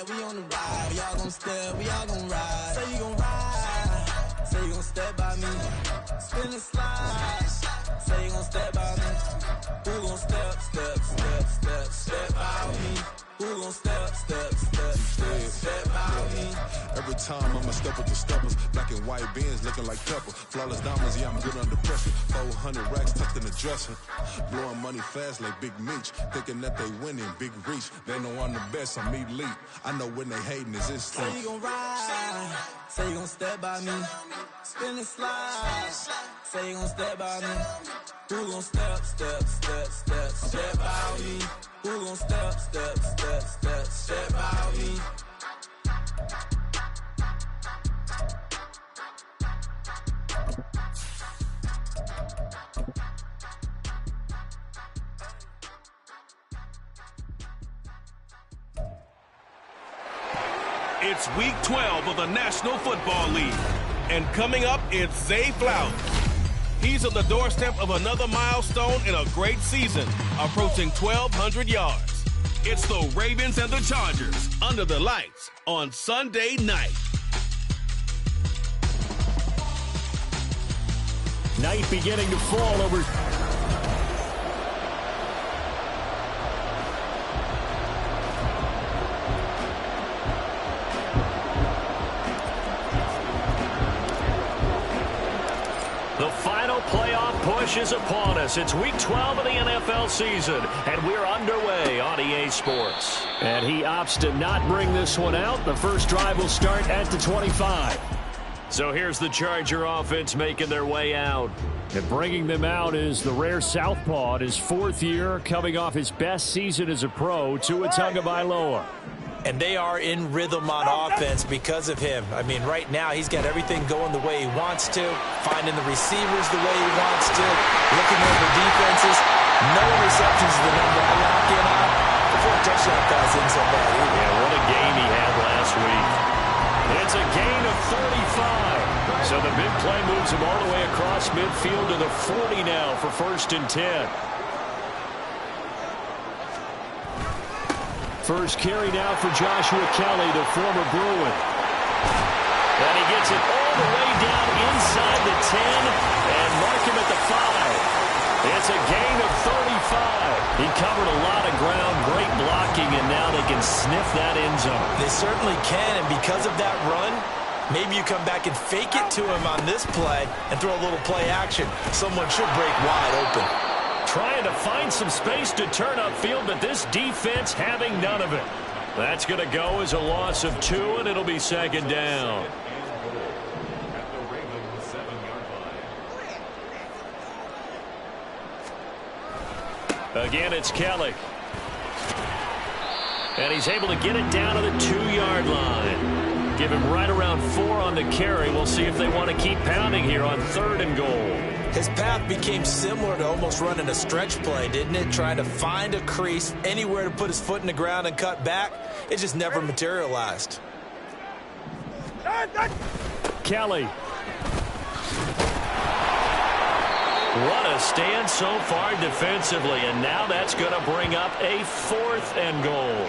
yeah, we on the ride. We all gon' step, we all gon' ride. Say you gon' ride, say you gon' step by me. Spin and slide, say you gon' step by me. Who gon' step, step, step, step, step by me? Who gon' step, step, step, step, step by me? Every time I'ma step with the steppers. Black and white beans looking like pepper. Flawless diamonds, yeah, I'm good under pressure. 400 racks tucked in the dresser. Blowing money fast like Big Meech. Thinking that they winning, big reach. They know I'm the best, I'm elite. I know when they hating is instinct. Say you gon' ride, say you gon' step by me. Spin and slide, say you gon' step by me. Who gon' step, step, step, step, step by me? Who gon' step, step, step, step, step by me? It's week 12 of the National Football League. And coming up, it's Zay Flowers. He's on the doorstep of another milestone in a great season, approaching 1,200 yards. It's the Ravens and the Chargers under the lights on Sunday night. Night beginning to fall over. The final playoff push is upon us. It's week 12 of the NFL season, and we're underway on EA Sports. And he opts to not bring this one out. The first drive will start at the 25. So here's the Charger offense making their way out. And bringing them out is the rare southpaw in his fourth year, coming off his best season as a pro, Tua Tagovailoa. And they are in rhythm on offense because of him. I mean, right now, he's got everything going the way he wants to, finding the receivers the way he wants to, looking over defenses. No interceptions is the number I lock in on. Before a touchdown pass isn't so bad either. Yeah, what a game he had last week. It's a gain of 35. So the big play moves him all the way across midfield to the 40 now for 1st and 10. First carry now for Joshua Kelly, the former Bruin. And he gets it all the way down inside the 10 and mark him at the 5. It's a gain of 35. He covered a lot of ground, great blocking, and now they can sniff that end zone. They certainly can, and because of that run, maybe you come back and fake it to him on this play and throw a little play action. Someone should break wide open. Trying to find some space to turn upfield, but this defense having none of it. That's going to go as a loss of 2, and it'll be 2nd down. Again, it's Kelly. And he's able to get it down to the 2-yard line. Give him right around 4 on the carry. We'll see if they want to keep pounding here on 3rd and goal. His path became similar to almost running a stretch play, didn't it? Trying to find a crease, anywhere to put his foot in the ground and cut back. It just never materialized. Kelly. What a stand so far defensively, and now that's going to bring up a 4th and goal.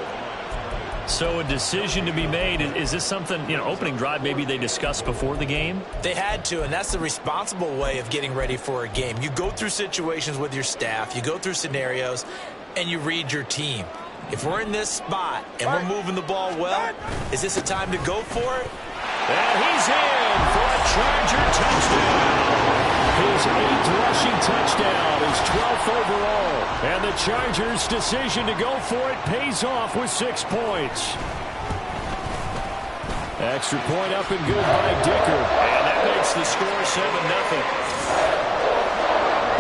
So a decision to be made. Is this something, opening drive maybe they discussed before the game? They had to, and that's the responsible way of getting ready for a game. You go through situations with your staff, you go through scenarios, and you read your team. If we're in this spot and we're moving the ball well, is this a time to go for it? And he's in for a Charger touchdown. His 8th rushing touchdown, his 12th overall. And the Chargers' decision to go for it pays off with 6 points. Extra point up and good by Dicker. And that makes the score 7-0.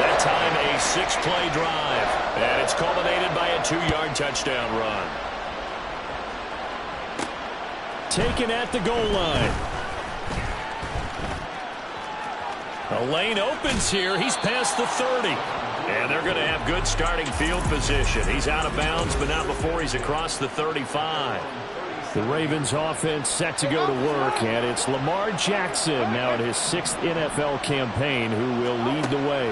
That time a 6-play drive. And it's culminated by a 2-yard touchdown run. Taken at the goal line. The lane opens here. He's past the 30. And they're going to have good starting field position. He's out of bounds, but not before he's across the 35. The Ravens offense set to go to work, and it's Lamar Jackson now in his 6th NFL campaign who will lead the way.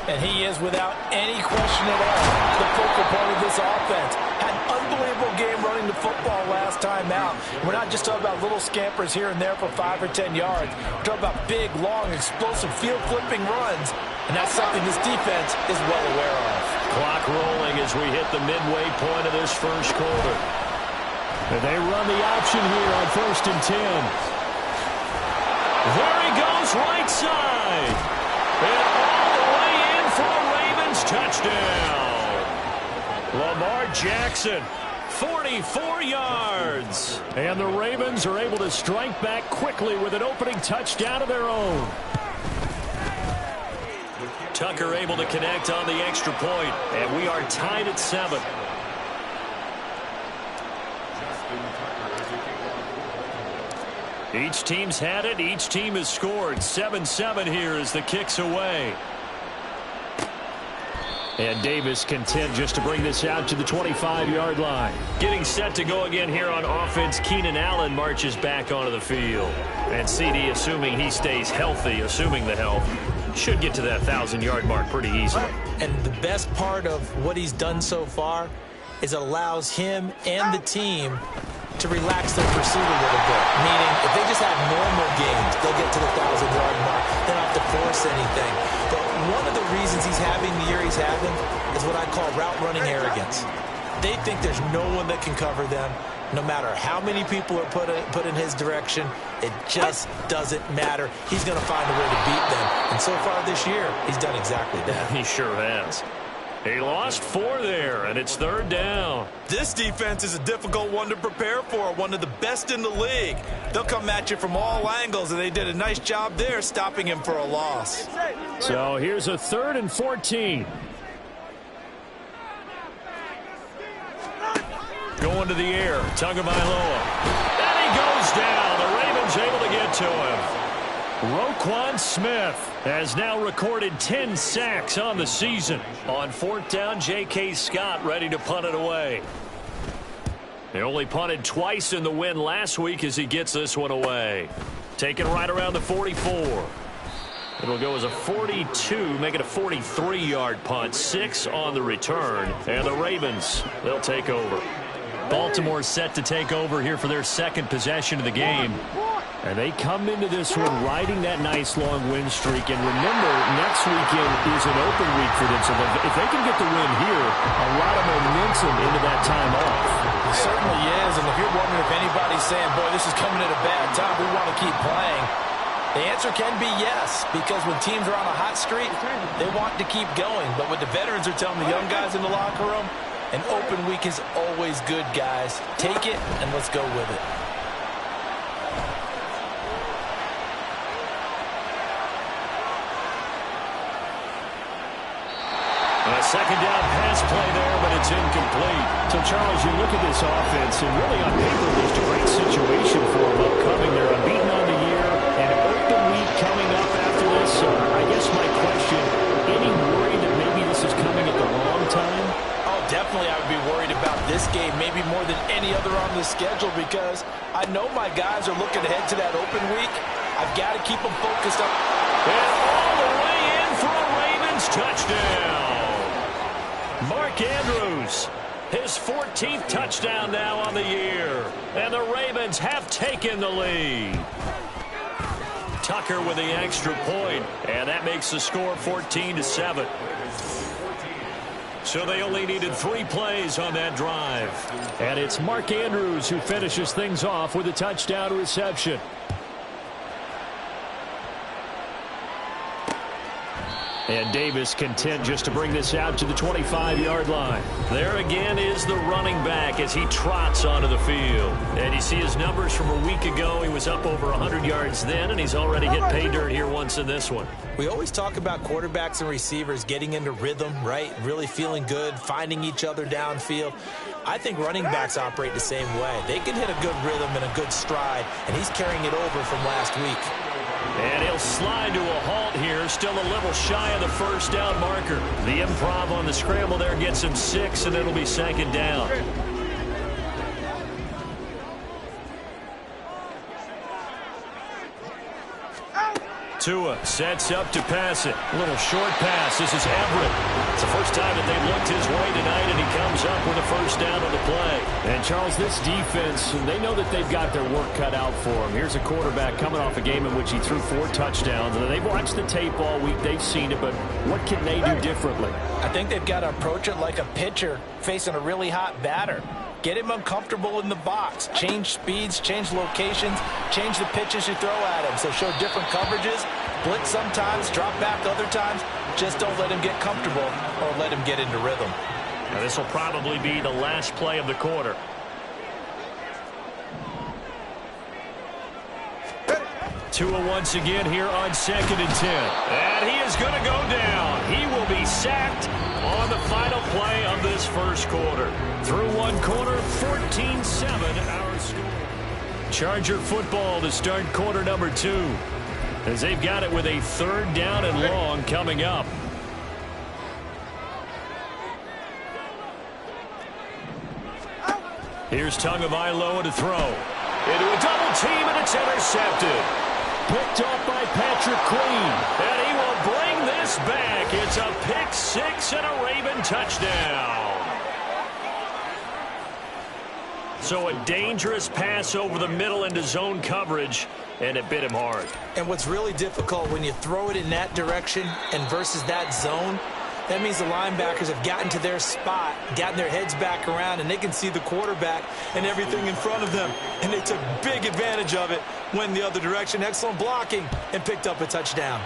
And he is, without any question at all, the focal point of this offense. Had an unbelievable game running the the football last time out. We're not just talking about little scampers here and there for 5 or 10 yards. We're talking about big, long, explosive field-flipping runs, and that's something this defense is well aware of. Clock rolling as we hit the midway point of this first quarter. And they run the option here on 1st and 10. There he goes, right side. And all the way in for a Ravens touchdown. Lamar Jackson, 44 yards. And the Ravens are able to strike back quickly with an opening touchdown of their own. Tucker able to connect on the extra point, and we are tied at 7. Each team's had it. Each team has scored. 7-7 here as the kick's away. And Davis content just to bring this out to the 25-yard line. Getting set to go again here on offense. Keenan Allen marches back onto the field. And CD, assuming he stays healthy, assuming the health, should get to that 1,000-yard mark pretty easily. And the best part of what he's done so far is it allows him and the team to relax their pursuit a little bit. Meaning, if they just have normal games, they'll get to the 1,000-yard mark. They don't have to force anything. But one of the reasons he's having the year he's having is what I call route running arrogance. They think there's no one that can cover them. No matter how many people are put in his direction, it just doesn't matter. He's going to find a way to beat them. And so far this year, he's done exactly that. He sure has. He lost 4 there, and it's 3rd down. This defense is a difficult one to prepare for, one of the best in the league. They'll come at you from all angles, and they did a nice job there stopping him for a loss. So here's a 3rd and 14. Going to the air, Tagovailoa. And he goes down. The Ravens able to get to him. Roquan Smith has now recorded 10 sacks on the season. On 4th down, J.K. Scott ready to punt it away. They only punted twice in the win last week as he gets this one away. Taken right around the 44. It'll go as a 42, make it a 43-yard punt. 6 on the return. And the Ravens, they'll take over. Baltimore set to take over here for their 2nd possession of the game. And they come into this one riding that nice long win streak. And remember, next weekend is an open week for them. So if they can get the win here, a lot of momentum into that time off. It certainly is. And if you're wondering if anybody's saying, boy, this is coming at a bad time, we want to keep playing, the answer can be yes. Because when teams are on a hot streak, they want to keep going. But what the veterans are telling the young guys in the locker room, an open week is always good, guys. Take it and let's go with it. A 2nd down pass play there, but it's incomplete. So, Charles, you look at this offense, and really on paper, there's a great situation for them upcoming. They're unbeaten on the year, and open week coming up after this. I guess my question, any worry that maybe this is coming at the wrong time? Oh, definitely I would be worried about this game, maybe more than any other on the schedule, because I know my guys are looking ahead to that open week. I've got to keep them focused up. And all the way in for a Ravens touchdown. Mark Andrews, his 14th touchdown now on the year. And the Ravens have taken the lead. Tucker with the extra point, and that makes the score 14-7. So they only needed 3 plays on that drive. And it's Mark Andrews who finishes things off with a touchdown reception. And Davis content just to bring this out to the 25-yard line. There again is the running back as he trots onto the field. And you see his numbers from a week ago. He was up over 100 yards then, and he's already hit pay dirt here once in this one. We always talk about quarterbacks and receivers getting into rhythm, right? Really feeling good, finding each other downfield. I think running backs operate the same way. They can hit a good rhythm and a good stride, and he's carrying it over from last week. And he'll slide to a halt here, still a little shy of the 1st down marker. The improv on the scramble there gets him 6, and it'll be 2nd down. Tua sets up to pass it. A little short pass. This is Everett. It's the first time that they've looked his way tonight, and he comes up with a first down on the play. And, Charles, this defense, they know that they've got their work cut out for them. Here's a quarterback coming off a game in which he threw 4 touchdowns. And they've watched the tape all week. They've seen it, but what can they do differently? I think they've got to approach it like a pitcher facing a really hot batter. Get him uncomfortable in the box. Change speeds, change locations, change the pitches you throw at him. So show different coverages, blitz sometimes, drop back other times. Just don't let him get comfortable or let him get into rhythm. Now this will probably be the last play of the quarter. Tua once again here on 2nd and 10. And he is going to go down. He will be sacked on the final play of this first quarter. Through one quarter, 14-7 our score. Charger football to start quarter number 2. As they've got it with a 3rd down and long coming up. Here's Tagovailoa to throw. Into a double team, and it's intercepted. Picked off by Patrick Queen. And he will bring this back. It's a pick 6 and a Raven touchdown. So a dangerous pass over the middle into zone coverage, and it bit him hard. And what's really difficult when you throw it in that direction and versus that zone, that means the linebackers have gotten to their spot, gotten their heads back around, and they can see the quarterback and everything in front of them. And they took big advantage of it, went the other direction. Excellent blocking, and picked up a touchdown.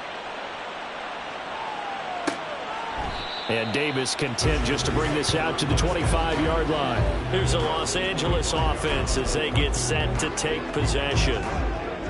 And Davis content just to bring this out to the 25-yard line. Here's the Los Angeles offense as they get set to take possession.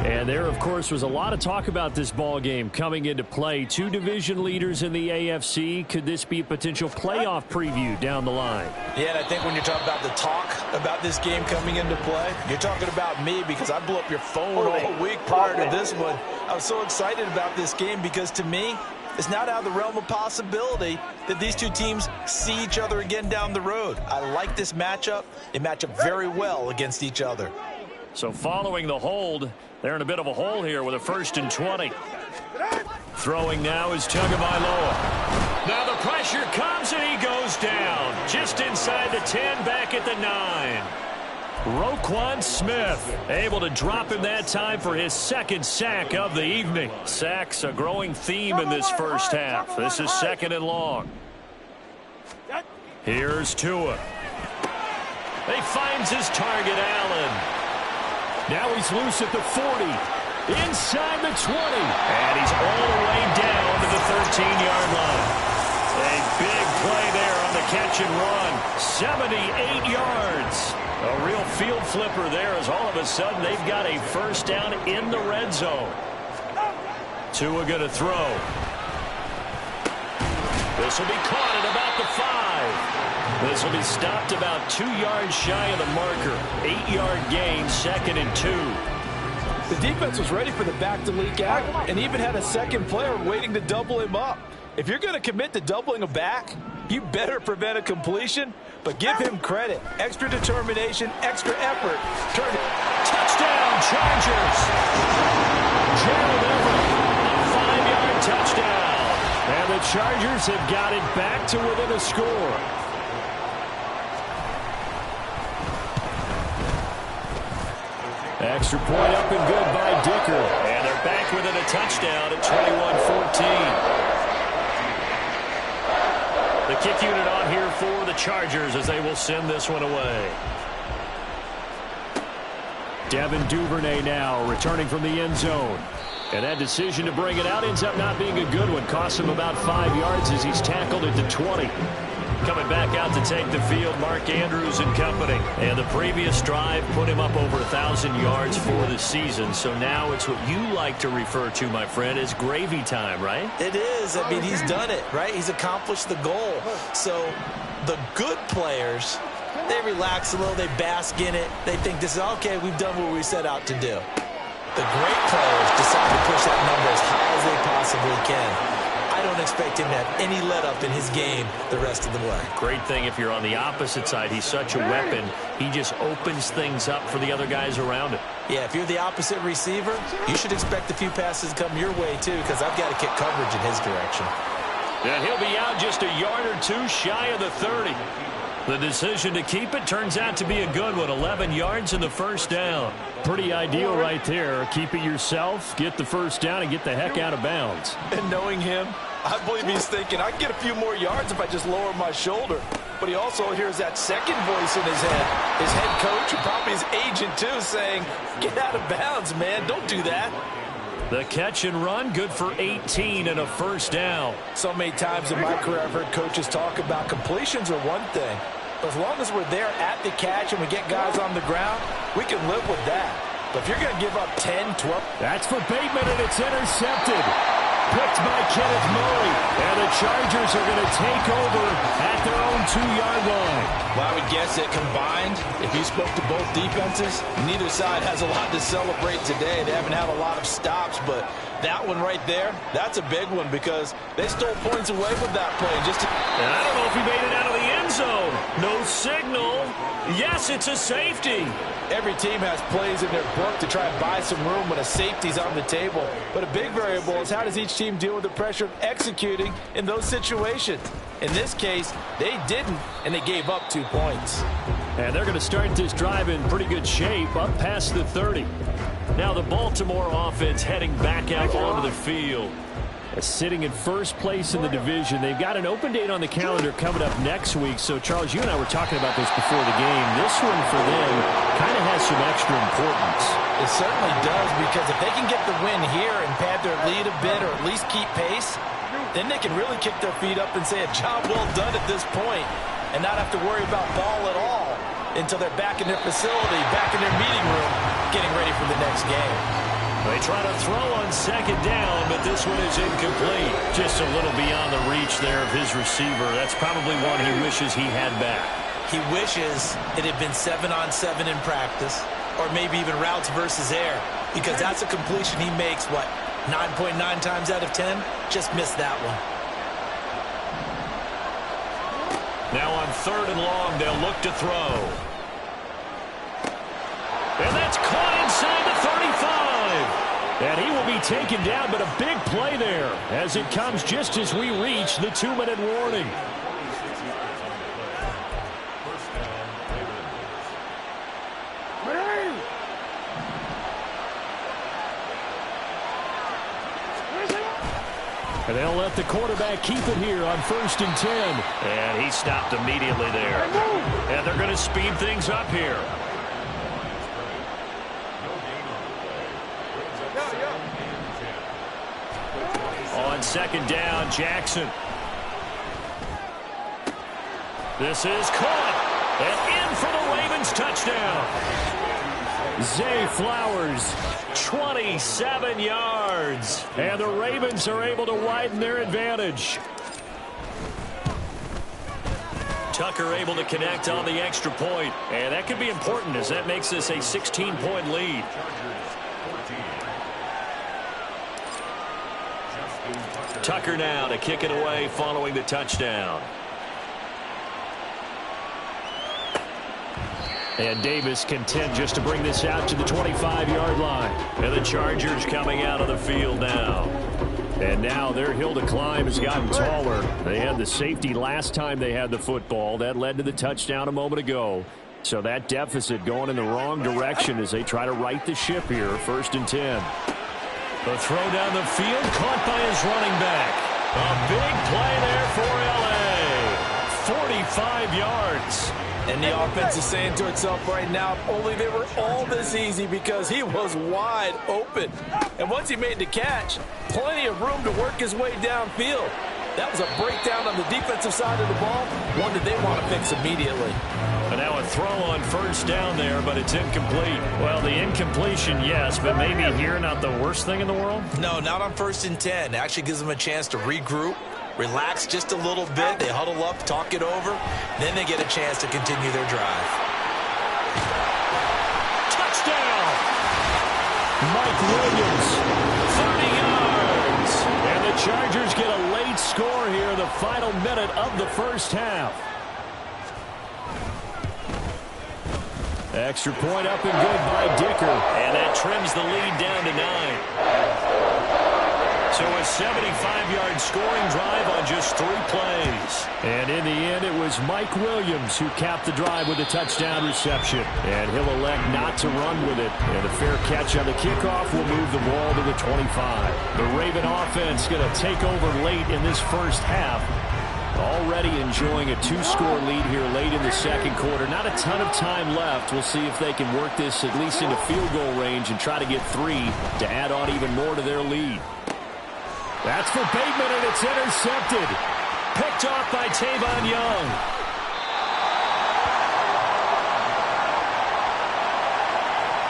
And there, of course, was a lot of talk about this ball game coming into play. 2 division leaders in the AFC. Could this be a potential playoff preview down the line? Yeah, and I think when you're talking about the talk about this game coming into play, you're talking about me because I blew up your phone all week prior to this one. I was so excited about this game because, to me, it's not out of the realm of possibility that these two teams see each other again down the road. I like this matchup. They match up very well against each other. So following the hold, they're in a bit of a hole here with a 1st and 20. Throwing now is Tagovailoa. Now the pressure comes and he goes down. Just inside the 10, back at the 9. Roquan Smith able to drop him that time for his 2nd sack of the evening. Sacks a growing theme in this first half. This is 2nd and long. Here's Tua. He finds his target, Allen. Now he's loose at the 40. Inside the 20. And he's all the way down to the 13-yard line. A big play there on the catch and run. 78 yards. A real field flipper there as all of a sudden they've got a first down in the red zone. Tua going to throw. This will be caught at about the 5. This will be stopped about 2 yards shy of the marker. 8-yard gain, 2nd and 2. The defense was ready for the back to leak out and even had a second player waiting to double him up. If you're going to commit to doubling a back, you better prevent a completion, but give him credit. Extra determination, extra effort. Touchdown, Chargers. Gerald Everett, a 5-yard touchdown. And the Chargers have got it back to within a score. Extra point up and good by Dicker. And they're back within a touchdown at 21-14. The kick unit on here for the Chargers as they will send this one away. Devin Duvernay now returning from the end zone. And that decision to bring it out ends up not being a good one. Cost him about 5 yards as he's tackled at the 20. Coming back out to take the field, Mark Andrews and company. And the previous drive put him up over 1,000 yards for the season. So now it's what you like to refer to, my friend, as gravy time, right? It is. I mean, he's done it, right? He's accomplished the goal. So the good players, they relax a little, they bask in it. They think this is, okay, we've done what we set out to do. The great players decide to push that number as high as they possibly can. I don't expect him to have any let-up in his game the rest of the way. Great thing if you're on the opposite side. He's such a weapon. He just opens things up for the other guys around him. Yeah, if you're the opposite receiver, you should expect a few passes to come your way, too, because I've got to kick coverage in his direction. And he'll be out just a yard or two shy of the 30. The decision to keep it turns out to be a good one. 11 yards in the first down. Pretty ideal right there. Keep it yourself, get the first down, and get the heck out of bounds. And knowing him, I believe he's thinking, I can get a few more yards if I just lower my shoulder. But he also hears that second voice in his head. His head coach and probably his agent, too, saying, get out of bounds, man. Don't do that. The catch and run, good for 18 and a first down. So many times in my career, I've heard coaches talk about completions are one thing. But as long as we're there at the catch and we get guys on the ground, we can live with that. But if you're going to give up 10, 12... That's for Bateman, and it's intercepted. Picked by Kenneth Murray. And the Chargers are going to take over at their own 2-yard line. Well, I would guess that combined, if you spoke to both defenses, neither side has a lot to celebrate today. They haven't had a lot of stops, but that one right there, that's a big one because they stole points away with that play. And I don't know if he made it out of the end zone. No signal. Yes, it's a safety. Every team has plays in their book to try and buy some room when a safety's on the table. But a big variable is how does each team deal with the pressure of executing in those situations. In this case, they didn't, and they gave up 2 points. And they're going to start this drive in pretty good shape, up past the 30. Now the Baltimore offense heading back out onto the field. Sitting in first place in the division. They've got an open date on the calendar coming up next week. So, Charles, you and I were talking about this before the game. This one for them kind of has some extra importance. It certainly does, because if they can get the win here and pad their lead a bit or at least keep pace, then they can really kick their feet up and say a job well done at this point and not have to worry about ball at all until they're back in their facility, back in their meeting room, getting ready for the next game. They try to throw on second down, but this one is incomplete. Just a little beyond the reach there of his receiver. That's probably one he wishes he had back. He wishes it had been 7-on-7 in practice, or maybe even routes versus air, because that's a completion he makes, 9.9 times out of 10? Just missed that one. Now on 3rd and long, they'll look to throw. And that's caught inside the 35. And he will be taken down, but a big play there as it comes just as we reach the 2-minute warning. And they'll let the quarterback keep it here on 1st and 10. And he stopped immediately there. And they're going to speed things up here. On 2nd down, Jackson. This is caught. And in for the Ravens touchdown. Zay Flowers, 27 yards. And the Ravens are able to widen their advantage. Tucker able to connect on the extra point. And that could be important as that makes this a 16-point lead. Tucker now to kick it away following the touchdown. And Davis content just to bring this out to the 25-yard line. And the Chargers coming out of the field now. And now their hill to climb has gotten taller. They had the safety last time they had the football. That led to the touchdown a moment ago. So that deficit going in the wrong direction as they try to right the ship here. 1st and 10. The throw down the field, caught by his running back. A big play there for L.A. 45 yards. And the offense is saying to itself right now, if only they were all this easy, because he was wide open. And once he made the catch, plenty of room to work his way downfield. That was a breakdown on the defensive side of the ball, one that they want to fix immediately. And now a throw on 1st down there, but it's incomplete. Well, the incompletion, yes, but maybe here not the worst thing in the world? No, not on 1st and 10. It actually gives them a chance to regroup, relax just a little bit. They huddle up, talk it over. Then they get a chance to continue their drive. Touchdown! Mike Williams, 30 yards. And the the Chargers get a late score here in the final minute of the first half. Extra point up and good by Dicker. And that trims the lead down to 9. So a 75-yard scoring drive on just 3 plays. And in the end, it was Mike Williams who capped the drive with a touchdown reception. And he'll elect not to run with it. And a fair catch on the kickoff will move the ball to the 25. The Raven offense going to take over late in this first half. Already enjoying a 2-score lead here late in the second quarter. Not a ton of time left. We'll see if they can work this at least into field goal range and try to get 3 to add on even more to their lead. That's for Bateman, and it's intercepted. Picked off by Tavon Young.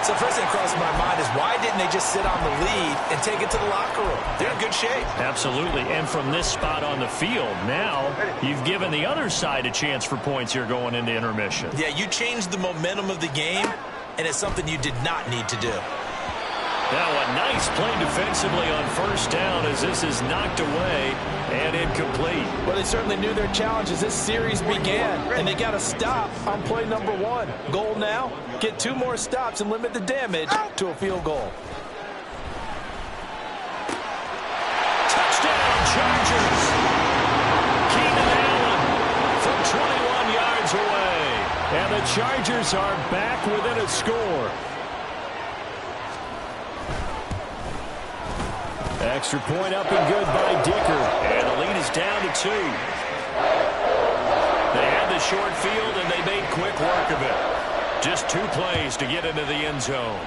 So first thing crossing my mind is why didn't they just sit on the lead and take it to the locker room? They're in good shape. Absolutely. And from this spot on the field, now you've given the other side a chance for points here going into intermission. Yeah, you changed the momentum of the game, and it's something you did not need to do. Now a nice play defensively on first down as this is knocked away and incomplete. Well, they certainly knew their challenge as this series began, and they got to stop on play number 1. Goal now, get 2 more stops and limit the damage to a field goal. Touchdown, Chargers! Keenan Allen from 21 yards away. And the Chargers are back within a score. Extra point up and good by Dicker. And the lead is down to 2. They had the short field, and they made quick work of it. Just 2 plays to get into the end zone.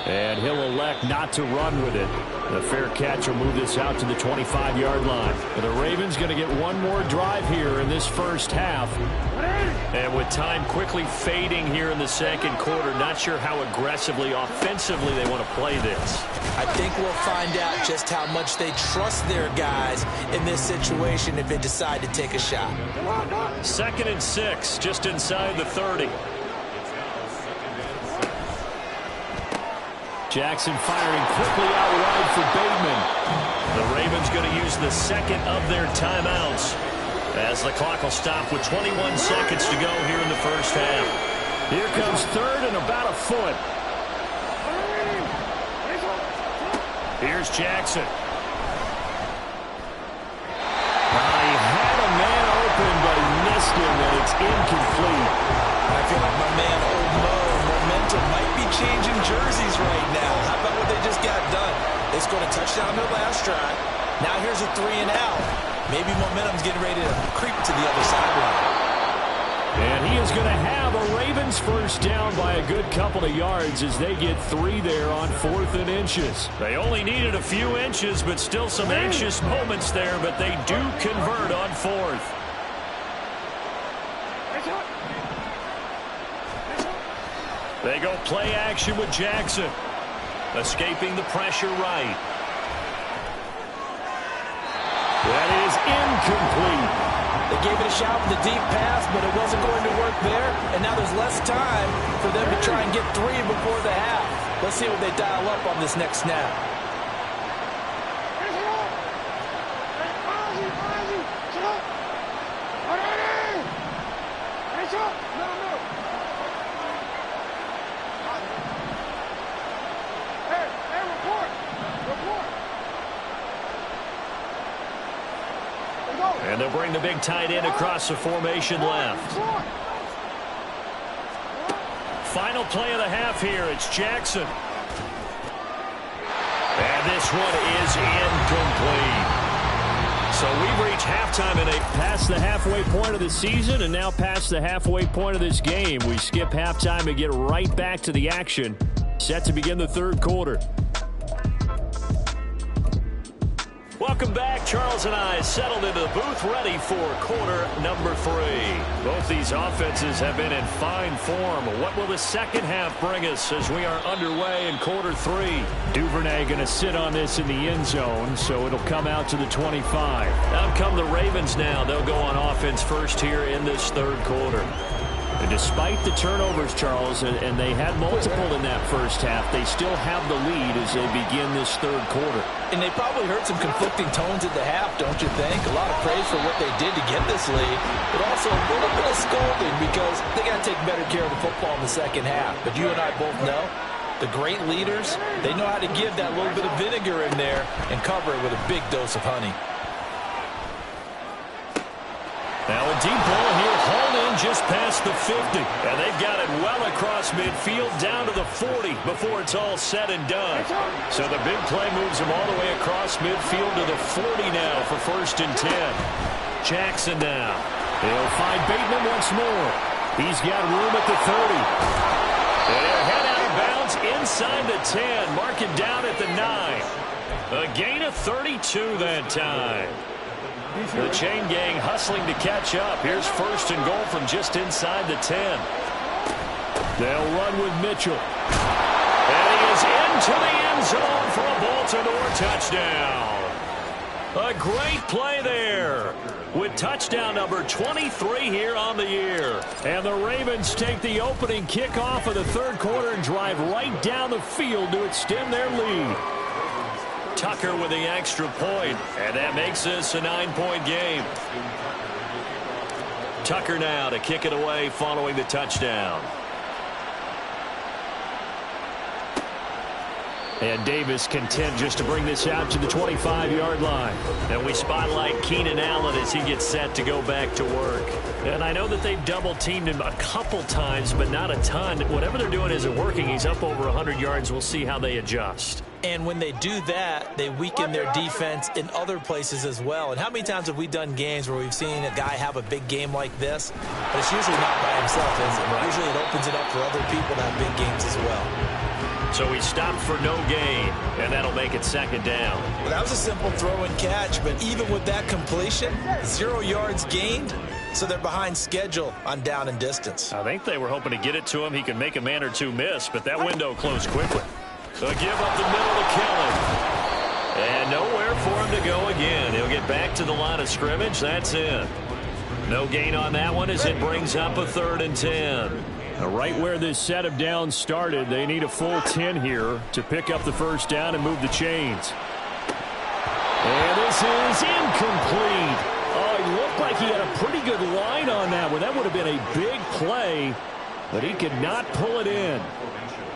And he'll elect not to run with it. The fair catch will move this out to the 25-yard line. The Ravens going to get 1 more drive here in this first half. And with time quickly fading here in the second quarter, not sure how aggressively, offensively they want to play this. I think we'll find out just how much they trust their guys in this situation if they decide to take a shot. 2nd and 6, just inside the 30. Jackson firing quickly out wide for Bateman. The Ravens going to use the second of their timeouts as the clock will stop with 21 seconds to go here in the first half. Here comes 3rd and about a foot. Here's Jackson. He had a man open, but he missed him, and it's incomplete. I feel like my man, Old Mo, momentum might be changing jerseys right now. How about what they just got done? They scored a touchdown their last drive. Now here's a 3 and out. Maybe momentum's getting ready to creep to the other sideline. And he is going to have a Ravens first down by a good couple of yards as they get 3 there on 4th and inches. They only needed a few inches, but still some anxious moments there, but they do convert on 4th. They go play action with Jackson. Escaping the pressure right. That is incomplete. They gave it a shot with the deep pass, but it wasn't going to work there. And now there's less time for them to try and get 3 before the half. Let's see what they dial up on this next snap. And they'll bring the big tight end across the formation left. Final play of the half here. It's Jackson. And this one is incomplete. So we've reached halftime and past the halfway point of the season and now past the halfway point of this game. We skip halftime and get right back to the action. Set to begin the 3rd quarter. Welcome back. Charles and I settled into the booth ready for quarter number 3. Both these offenses have been in fine form. What will the second half bring us as we are underway in quarter 3? Duvernay going to sit on this in the end zone, so it'll come out to the 25. Out come the Ravens now. They'll go on offense first here in this 3rd quarter. And despite the turnovers, Charles, and they had multiple in that first half, they still have the lead as they begin this third quarter. And they probably heard some conflicting tones at the half, don't you think? A lot of praise for what they did to get this lead, but also a little bit of scolding because they got to take better care of the football in the second half. But you and I both know the great leaders, they know how to give that little bit of vinegar in there and cover it with a big dose of honey. Now a deep ball here, hauled in just past the 50. And they've got it well across midfield down to the 40 before it's all said and done. So the big play moves them all the way across midfield to the 40 now for 1st and 10. Jackson now. He'll find Bateman once more. He's got room at the 30. And he'll head out of bounds inside the 10. Mark it down at the 9. A gain of 32 that time. The chain gang hustling to catch up. Here's 1st and goal from just inside the 10. They'll run with Mitchell. And he is into the end zone for a Baltimore touchdown. A great play there with touchdown number 23 here on the year. And the Ravens take the opening kickoff of the third quarter and drive right down the field to extend their lead. Tucker with the extra point, and that makes this a 9-point game. Tucker now to kick it away following the touchdown. And Davis content just to bring this out to the 25-yard line. And we spotlight Keenan Allen as he gets set to go back to work. And I know that they've double-teamed him a couple times, but not a ton. Whatever they're doing isn't working. He's up over 100 yards. We'll see how they adjust. And when they do that, they weaken their defense in other places as well. And how many times have we done games where we've seen a guy have a big game like this? But it's usually not by himself, is it? Right. Usually it opens it up for other people to have big games as well. So he stopped for no gain, and that'll make it 2nd down. Well, that was a simple throw and catch, but even with that completion, 0 yards gained, so they're behind schedule on down and distance. I think they were hoping to get it to him. He could make a man or two miss, but that window closed quickly. So give up the middle to Kelly. And nowhere for him to go again. He'll get back to the line of scrimmage. That's in. No gain on that one as it brings up a 3rd and 10. Right where this set of downs started, they need a full 10 here to pick up the 1st down and move the chains. And this is incomplete. Oh, it looked like he had a pretty good line on that one. That would have been a big play, but he could not pull it in.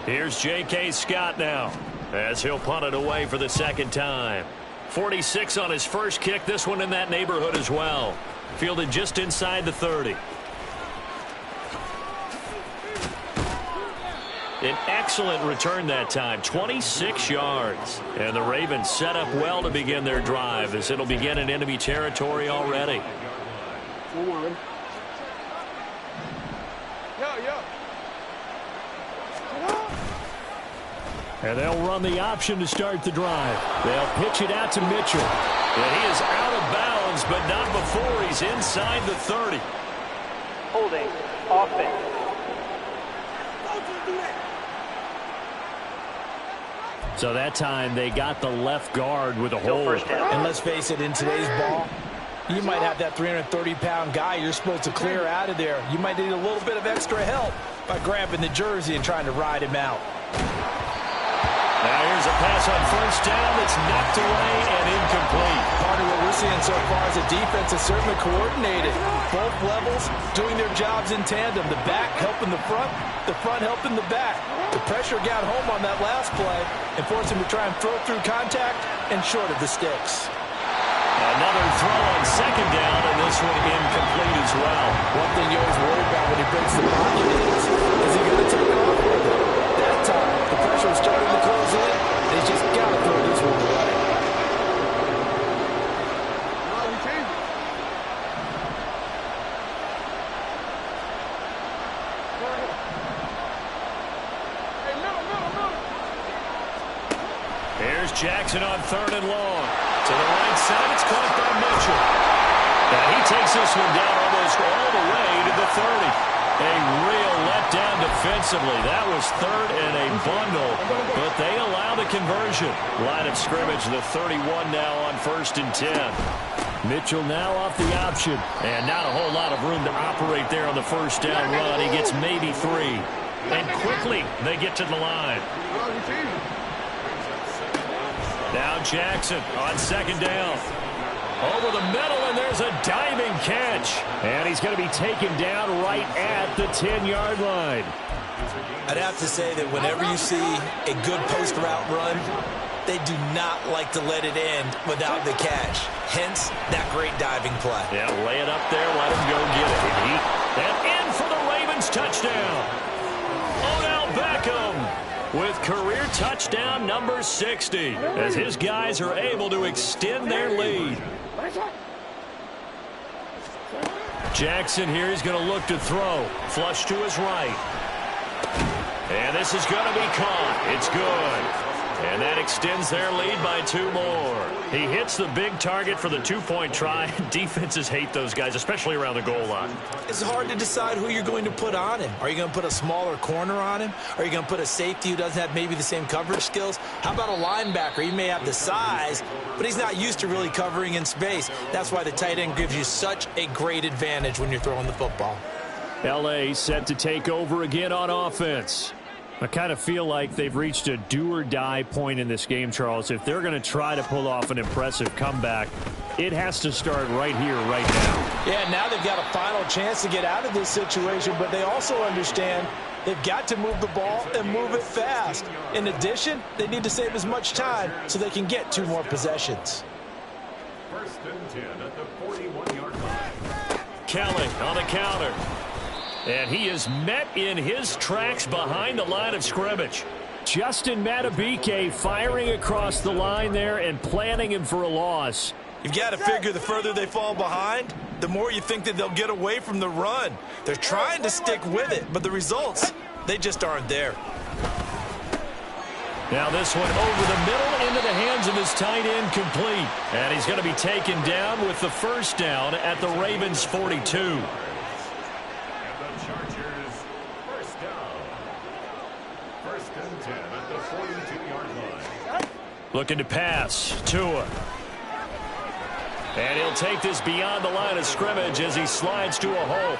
Here's J.K. Scott now as he'll punt it away for the 2nd time. 46 on his first kick. This one in that neighborhood as well. Fielded just inside the 30. An excellent return that time, 26 yards. And the Ravens set up well to begin their drive as it'll begin in enemy territory already. And they'll run the option to start the drive. They'll pitch it out to Mitchell. And he is out of bounds, but not before he's inside the 30. Holding offense. So that time they got the left guard with a hold. And let's face it, in today's ball, you might have that 330-pound guy you're supposed to clear out of there. You might need a little bit of extra help by grabbing the jersey and trying to ride him out. Now here's a pass on 1st down that's knocked away and incomplete. Part of what we're seeing so far is the defense is certainly coordinated. Both levels doing their jobs in tandem. The back helping the front helping the back. The pressure got home on that last play and forced him to try and throw through contact and short of the sticks. Another throw on 2nd down, and this one incomplete as well. One thing you always worry about when he breaks the pocket is he going to take off with it? That time, the pressure was starting to close in. They just got to throw this one away. Here's Jackson on 3rd and long. To the right side, it's caught by Mitchell. And he takes this one down almost all the way to the 30. A real letdown defensively. That was 3rd and a bundle, but they allow the conversion. Line of scrimmage, the 31 now on 1st and 10. Mitchell now off the option. And not a whole lot of room to operate there on the first down run. He gets maybe 3. And quickly they get to the line. Now Jackson on second down. Over the middle, and there's a diving catch. And he's going to be taken down right at the 10-yard line. I'd have to say that whenever you see a good post route run, they do not like to let it end without the catch. Hence, that great diving play. Yeah, lay it up there, let him go get it. And in for the Ravens touchdown. Odell Beckham with career touchdown number 60 as his guys are able to extend their lead. Jackson here is going to look to throw. Flush to his right. And this is going to be caught. It's good. And that extends their lead by 2 more. He hits the big target for the 2-point try. Defenses hate those guys, especially around the goal line. It's hard to decide who you're going to put on him. Are you going to put a smaller corner on him? Are you going to put a safety who doesn't have maybe the same coverage skills? How about a linebacker? He may have the size, but he's not used to really covering in space. That's why the tight end gives you such a great advantage when you're throwing the football. L.A. set to take over again on offense. I kind of feel like they've reached a do-or-die point in this game, Charles. If they're going to try to pull off an impressive comeback, it has to start right here, right now. Yeah, now they've got a final chance to get out of this situation, but they also understand they've got to move the ball and move it fast. In addition, they need to save as much time so they can get 2 more possessions. 1st and 10 at the 41-yard line. Kelly on the counter. And he is met in his tracks behind the line of scrimmage. Justin Madubuike firing across the line there and planning him for a loss. You've got to figure the further they fall behind, the more you think that they'll get away from the run. They're trying to stick with it, but the results, they just aren't there. Now this one over the middle into the hands of his tight end, complete. And he's going to be taken down with the first down at the Ravens 42. Looking to pass. Tua. And he'll take this beyond the line of scrimmage as he slides to a hole.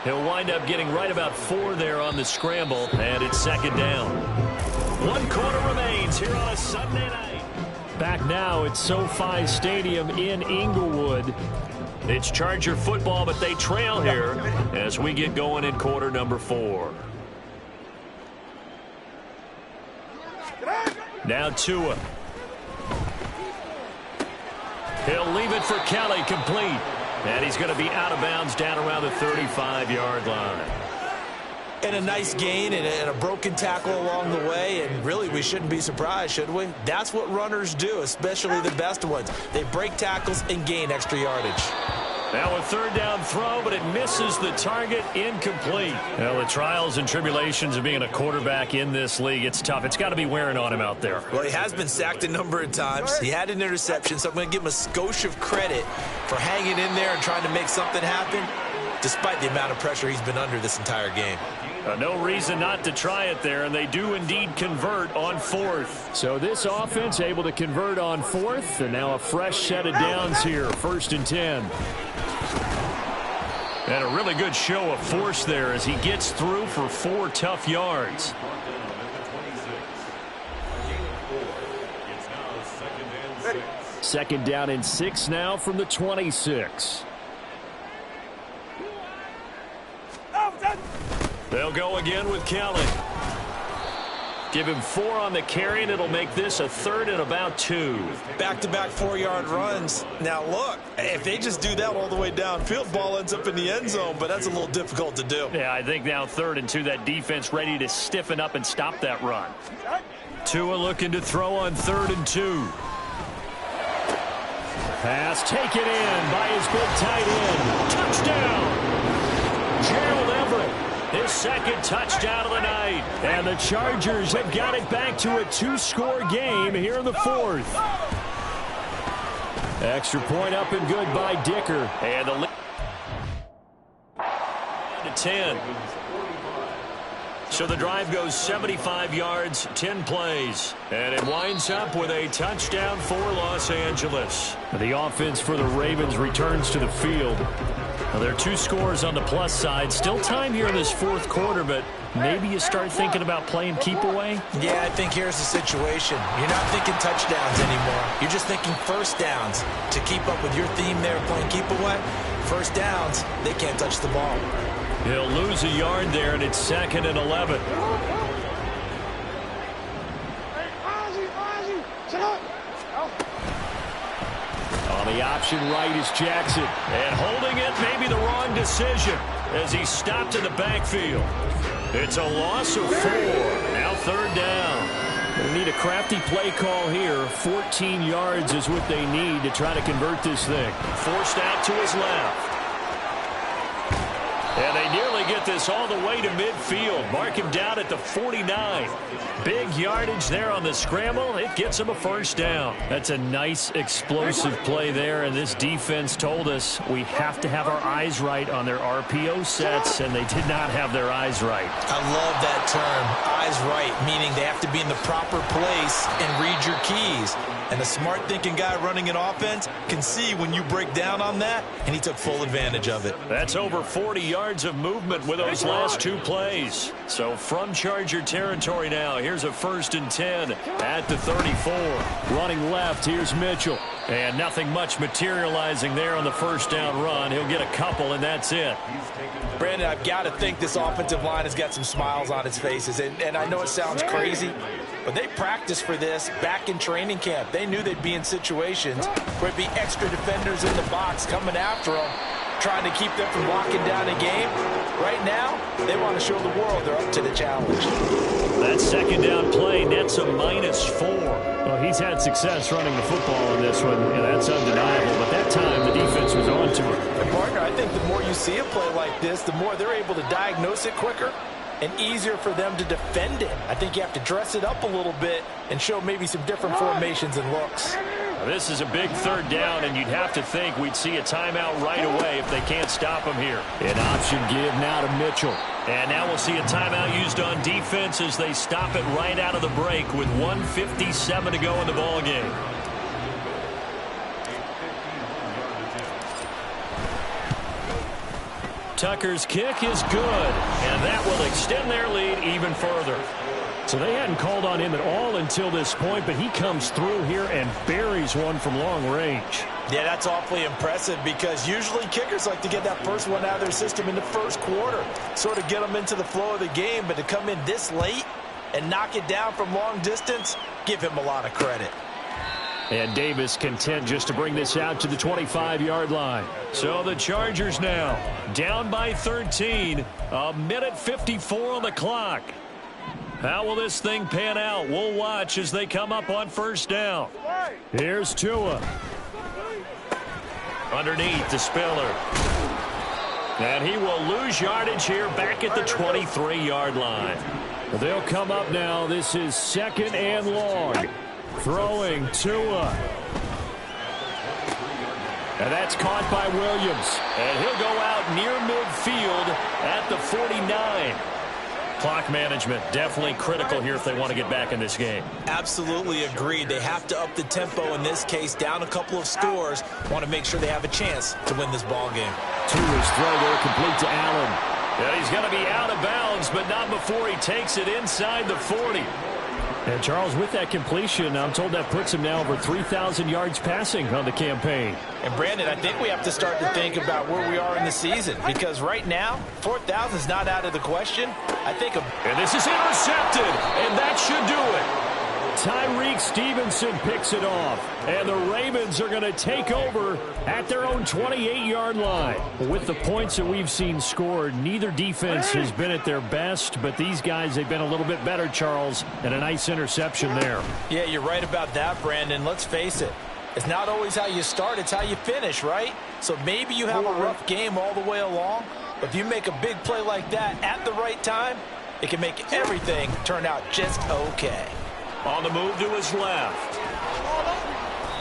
He'll wind up getting right about 4 there on the scramble, and it's 2nd down. 1 quarter remains here on a Sunday night. Back now at SoFi Stadium in Inglewood. It's Charger football, but they trail here as we get going in quarter number 4. Now Tua. He'll leave it for Kelly, complete. And he's going to be out of bounds down around the 35-yard line. And a nice gain and a broken tackle along the way. And really, we shouldn't be surprised, should we? That's what runners do, especially the best ones. They break tackles and gain extra yardage. Now a 3rd down throw, but it misses the target, incomplete. Well, the trials and tribulations of being a quarterback in this league, it's tough. It's got to be wearing on him out there. Well, he has been sacked a number of times. He had an interception, so I'm going to give him a skosh of credit for hanging in there and trying to make something happen, despite the amount of pressure he's been under this entire game. No reason not to try it there, and they do indeed convert on 4th. So this offense able to convert on 4th, and now a fresh set of downs here, 1st and 10. And a really good show of force there as he gets through for 4 tough yards. Second down and 6 now from the 26. They'll go again with Kelly. Give him 4 on the carry, and it'll make this a 3rd and about 2. Back-to-back 4-yard runs. Now, look, if they just do that all the way downfield, ball ends up in the end zone, but that's a little difficult to do. Yeah, I think now 3rd and 2, that defense ready to stiffen up and stop that run. Tua looking to throw on 3rd and 2. Pass taken in by his big tight end. Touchdown! Gerald Everett. His 2nd touchdown of the night. And the Chargers have got it back to a 2-score game here in the 4th. Extra point up and good by Dicker. And the lead to 10. So the drive goes 75 yards, 10 plays. And it winds up with a touchdown for Los Angeles. The offense for the Ravens returns to the field. Now, there are 2 scores on the plus side. Still time here in this fourth quarter, but maybe you start thinking about playing keep away? Yeah, I think here's the situation. You're not thinking touchdowns anymore. You're just thinking first downs. To keep up with your theme there, playing keep away, first downs, they can't touch the ball. He'll lose a yard there, and it's 2nd and 11. On the option right is Jackson. And holding it may be the wrong decision as he stopped in the backfield. It's a loss of 4. Now 3rd down. They need a crafty play call here. 14 yards is what they need to try to convert this thing. Forced out to his left. And they nearly get this all the way to midfield. Mark him down at the 49. Big yardage there on the scramble. It gets him a first down. That's a nice explosive play there, and this defense told us we have to have our eyes right on their RPO sets, and they did not have their eyes right. I love that term, eyes right, meaning they have to be in the proper place and read your keys. And a smart-thinking guy running an offense can see when you break down on that, and he took full advantage of it. That's over 40 yards of movement with those last 2 plays. So from Charger territory now, here's a 1st and 10 at the 34. Running left, here's Mitchell. And nothing much materializing there on the first down run. He'll get a couple, and that's it. Brandon, I've got to think this offensive line has got some smiles on its faces. And I know it sounds crazy, but they practiced for this back in training camp. They knew they'd be in situations where it'd be extra defenders in the box coming after them, trying to keep them from locking down a game. Right now, they want to show the world they're up to the challenge. That 2nd down play nets a -4. Well, he's had success running the football in this one, and that's undeniable. But that time, the defense was on to him. And partner, I think the more you see a play like this, the more they're able to diagnose it quicker and easier for them to defend it. I think you have to dress it up a little bit and show maybe some different formations and looks. Now, this is a big 3rd down, and you'd have to think we'd see a timeout right away if they can't stop him here. An option give now to Mitchell. And now we'll see a timeout used on defense as they stop it right out of the break with 1:57 to go in the ballgame. Tucker's kick is good, and that will extend their lead even further. So they hadn't called on him at all until this point, but he comes through here and buries one from long range. Yeah, that's awfully impressive because usually kickers like to get that first one out of their system in the first quarter, sort of get them into the flow of the game, but to come in this late and knock it down from long distance, give him a lot of credit. And Davis content just to bring this out to the 25-yard line. So the Chargers now down by 13, 1:54 on the clock. How will this thing pan out? We'll watch as they come up on first down. Here's Tua. Underneath the Spiller. And he will lose yardage here back at the 23-yard line. They'll come up now. This is 2nd and long. Throwing Tua. And that's caught by Williams. And he'll go out near midfield at the 49. Clock management definitely critical here if they want to get back in this game. Absolutely agreed. They have to up the tempo in this case, down a couple of scores. Want to make sure they have a chance to win this ball game. Tua's throw there complete to Allen. Yeah, he's going to be out of bounds, but not before he takes it inside the 40. And Charles, with that completion, I'm told that puts him now over 3,000 yards passing on the campaign. And Brandon, I think we have to start to think about where we are in the season, because right now, 4,000 is not out of the question. And this is intercepted, and that should do it. Tyreek Stevenson picks it off, and the Ravens are going to take over at their own 28-yard line. With the points that we've seen scored, neither defense has been at their best, but these guys, they've been a little bit better, Charles, and a nice interception there. Yeah, you're right about that, Brandon. Let's face it. It's not always how you start, it's how you finish, right? So maybe you have a rough game all the way along, but if you make a big play like that at the right time, it can make everything turn out just okay. On the move to his left.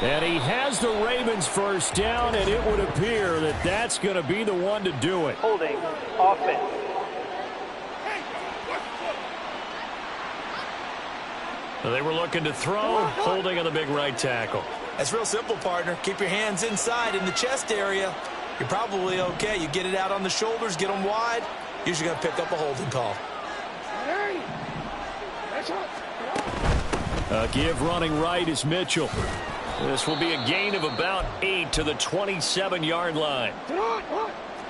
And he has the Ravens first down, and it would appear that that's going to be the one to do it. Holding offense. They were looking to throw, holding on the big right tackle. That's real simple, partner. Keep your hands inside in the chest area. You're probably okay. You get it out on the shoulders, get them wide. Usually going to pick up a holding call. A give running right is Mitchell. This will be a gain of about 8 to the 27-yard line.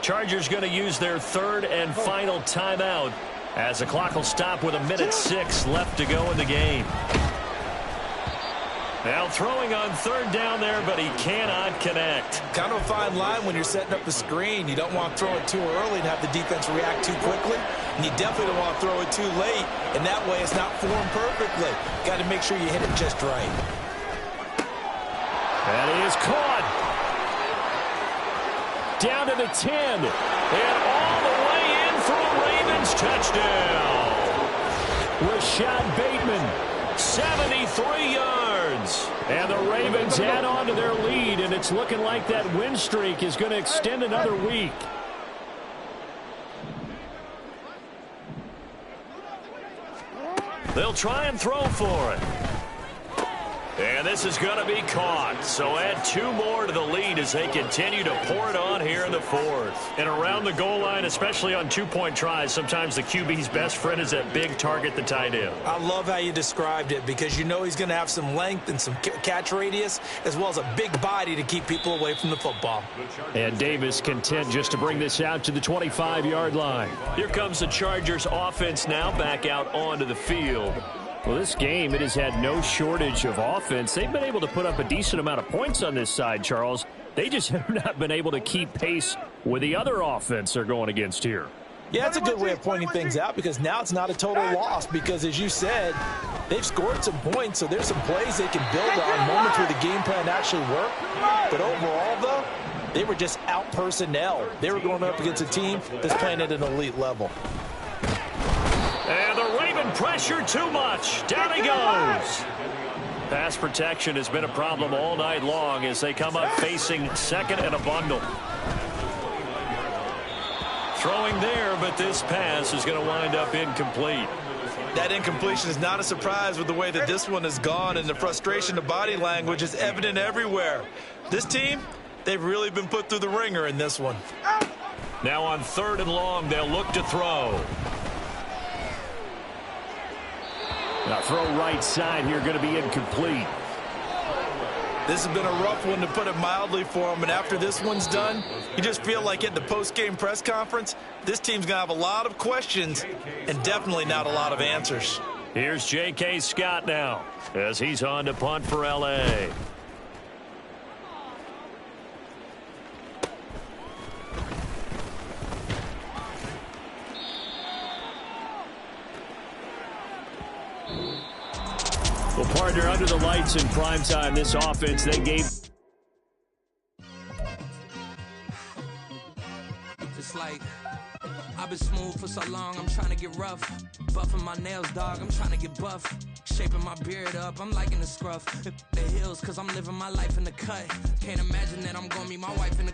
Chargers going to use their third and final timeout as the clock will stop with 1:06 left to go in the game. Now throwing on third down there, but he cannot connect. Kind of a fine line when you're setting up the screen. You don't want to throw it too early and have the defense react too quickly. And you definitely don't want to throw it too late. And that way it's not formed perfectly. Got to make sure you hit it just right. That is caught. Down to the 10. And all the way in for a Ravens touchdown. Rashad Bateman, 73 yards. And the Ravens add on to their lead, and it's looking like that win streak is going to extend another week. They'll try and throw for it. And this is going to be caught. So add 2 more to the lead as they continue to pour it on here in the fourth. And around the goal line, especially on 2-point tries, sometimes the QB's best friend is that big target, the tight end. I love how you described it because you know he's going to have some length and some catch radius as well as a big body to keep people away from the football. And Davis content just to bring this out to the 25-yard line. Here comes the Chargers offense now back out onto the field. Well, this game, it has had no shortage of offense. They've been able to put up a decent amount of points on this side, Charles. They just have not been able to keep pace with the other offense they're going against here. Yeah, that's a good way of pointing things out because now it's not a total loss because, as you said, they've scored some points, so there's some plays they can build on, moments where the game plan actually worked. But overall, though, they were just out personnel. They were going up against a team that's playing at an elite level. And the Raven pressure too much. Down he goes. Pass protection has been a problem all night long as they come up facing second and a bundle. Throwing there, but this pass is going to wind up incomplete. That incompletion is not a surprise with the way that this one has gone, and the frustration of body language is evident everywhere. This team, they've really been put through the ringer in this one. Now on third and long, they'll look to throw. Now throw right side here, going to be incomplete. This has been a rough one, to put it mildly, for him. And after this one's done, you just feel like at the post-game press conference, this team's going to have a lot of questions and definitely not a lot of answers. Here's J.K. Scott now as he's on to punt for L.A. Well, partner, under the lights in primetime, this offense, they gave. Just like, I've been smooth for so long, I'm trying to get rough. Buffing my nails, dog, I'm trying to get buff. Shaping my beard up, I'm liking the scruff. The hills, cause I'm living my life in the cut. Can't imagine that I'm gonna meet my wife in the